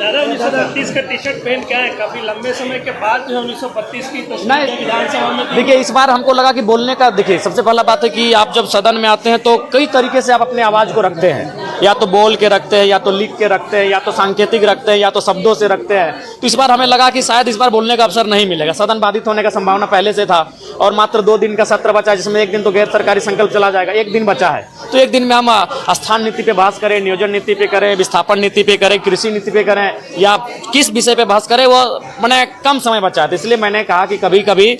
दादा 1932 का T shirt पहन के आए, काफी लंबे समय के बाद जो 1932 की तस्वीर विधानसभा में। देखिए, इस बार हमको लगा कि बोलने का, देखिए सबसे पहला बात है कि आप जब सदन में आते हैं तो कई तरीके से आप अपने आवाज़ को रखते हैं, या तो बोल के रखते हैं, या तो लिख के रखते हैं, या तो सांकेतिक रखते हैं, या तो शब्दों से रखते हैं। तो इस बार हमें लगा कि शायद इस बार बोलने का अवसर नहीं मिलेगा। सदन बाधित होने का संभावना पहले से था और मात्र 2 दिन का सत्र बचा है, जिसमें एक दिन तो गैर सरकारी संकल्प चला जाएगा, एक दिन बचा है। तो एक दिन में हम स्थान नीति पे बहस करें, नियोजन नीति पे करें, विस्थापन नीति पे करें, कृषि नीति पे करें, या किस विषय पे बहस करें, वो मैंने कम समय बचा है। इसलिए मैंने कहा कि कभी कभी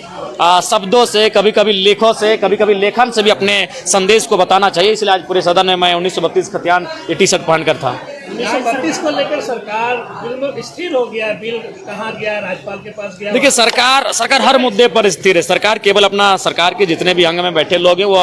शब्दों से, कभी कभी लेखों से, कभी कभी लेखन से भी अपने संदेश को बताना चाहिए। इसलिए आज पूरे सदन में मैं 1932 खतियान ये टी शर्ट पहनकर था। 1932 को लेकर सरकार बिल स्थिर हो गया, बिल कहाँ गया, राज्यपाल के पास गया। देखिए, सरकार हर मुद्दे पर स्थिर है। सरकार केवल अपना, सरकार के जितने भी अंग में बैठे लोग हैं वो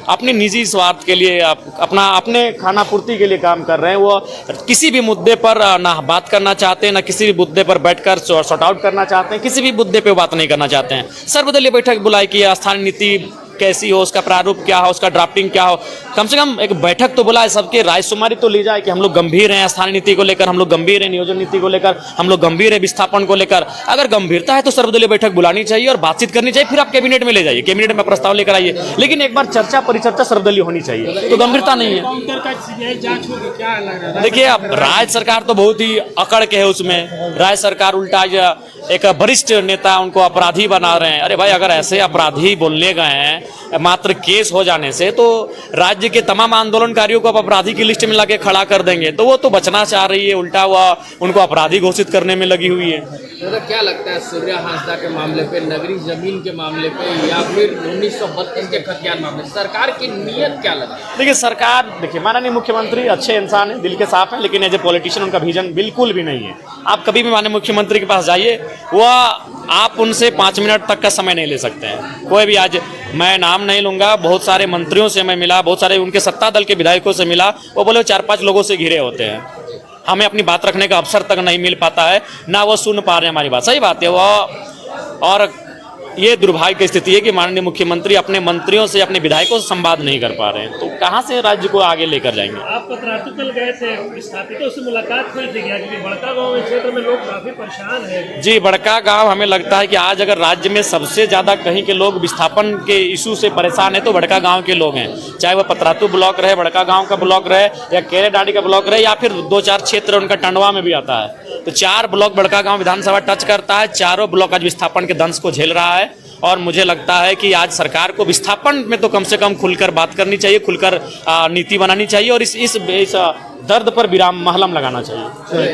अपने निजी स्वार्थ के लिए, अपने खाना पूर्ति के लिए काम कर रहे हैं। वो किसी भी मुद्दे पर ना बात करना चाहते हैं, ना किसी भी मुद्दे पर बैठकर सॉर्ट आउट करना चाहते हैं, किसी भी मुद्दे पर बात नहीं करना चाहते हैं। सर्वदलीय बैठक बुलाई कि स्थानीय नीति कैसी हो, उसका प्रारूप क्या हो, उसका ड्राफ्टिंग क्या हो, कम से कम एक बैठक तो बुलाए, सबके रायशुमारी तो ली जाए कि हम लोग गंभीर हैं स्थानीय नीति को लेकर, हम लोग गंभीर हैं नियोजन नीति को लेकर, हम लोग गंभीर है विस्थापन को लेकर। अगर गंभीरता है तो सर्वदलीय बैठक बुलानी चाहिए और बातचीत करनी चाहिए, फिर आप कैबिनेट में ले जाइए, कैबिनेट में प्रस्ताव लेकर आइए, लेकिन एक बार चर्चा परिचर्चा सर्वदलीय होनी चाहिए। तो गंभीरता नहीं है। देखिए, अब राज्य सरकार तो बहुत ही अकड़ के है उसमें। राज्य सरकार उल्टा एक वरिष्ठ नेता उनको अपराधी बना रहे हैं। अरे भाई, अगर ऐसे अपराधी बोलने गए हैं मात्र केस हो जाने से, तो राज्य के तमाम आंदोलनकारियों को आप अपराधी की लिस्ट में लाके खड़ा कर देंगे, तो वो तो बचना चाह रही है, उल्टा हुआ उनको अपराधी घोषित करने में लगी हुई है। तो क्या लगता है सूर्या हांसदा के मामले पे, नगरी जमीन के मामले पे, या फिर 1932 के खतियान मामले, सरकार की नीयत क्या लगता है? देखिए, सरकार, देखिए माननीय मुख्यमंत्री अच्छे इंसान हैं, दिल के साफ हैं, लेकिन एज ए पॉलिटिशियन उनका विजन बिल्कुल भी नहीं है। आप कभी भी माननीय मुख्यमंत्री के पास जाइए, वह आप उनसे 5 मिनट तक का समय नहीं ले सकते हैं। कोई भी, आज मैं नाम नहीं लूंगा, बहुत सारे मंत्रियों से मैं मिला, बहुत सारे उनके सत्ता दल के विधायकों से मिला, वो बोले 4-5 लोगों से घिरे होते हैं, हमें अपनी बात रखने का अवसर तक नहीं मिल पाता है, ना वो सुन पा रहे हैं हमारी बात। सही बात है वो, और ये दुर्भाग्य की स्थिति है कि माननीय मुख्यमंत्री अपने मंत्रियों से, अपने विधायकों से संवाद नहीं कर पा रहे हैं, तो कहाँ से राज्य को आगे लेकर जाएंगे। आप पतरातू कल गए थे, विस्थापितों से मुलाकात हुई थी क्या? क्योंकि बड़का गांव क्षेत्र में लोग काफी परेशान हैं। जी, बड़का गांव, हमें लगता है कि आज अगर राज्य में सबसे ज्यादा कहीं के लोग विस्थापन के इशू से परेशान है तो बड़का गांव के लोग हैं। चाहे वह पतरातू ब्लॉक रहे, बड़का गांव का ब्लॉक रहे, या केरेडाड़ी का ब्लॉक रहे, या फिर 2-4 क्षेत्र उनका टंडवा में भी आता है। तो 4 ब्लॉक बड़का गांव विधानसभा टच करता है। चारों ब्लॉक आज विस्थापन के दंश को झेल रहा है, और मुझे लगता है कि आज सरकार को विस्थापन में तो कम से कम खुलकर बात करनी चाहिए, खुलकर नीति बनानी चाहिए, और इस दर्द पर विराम महलम लगाना चाहिए।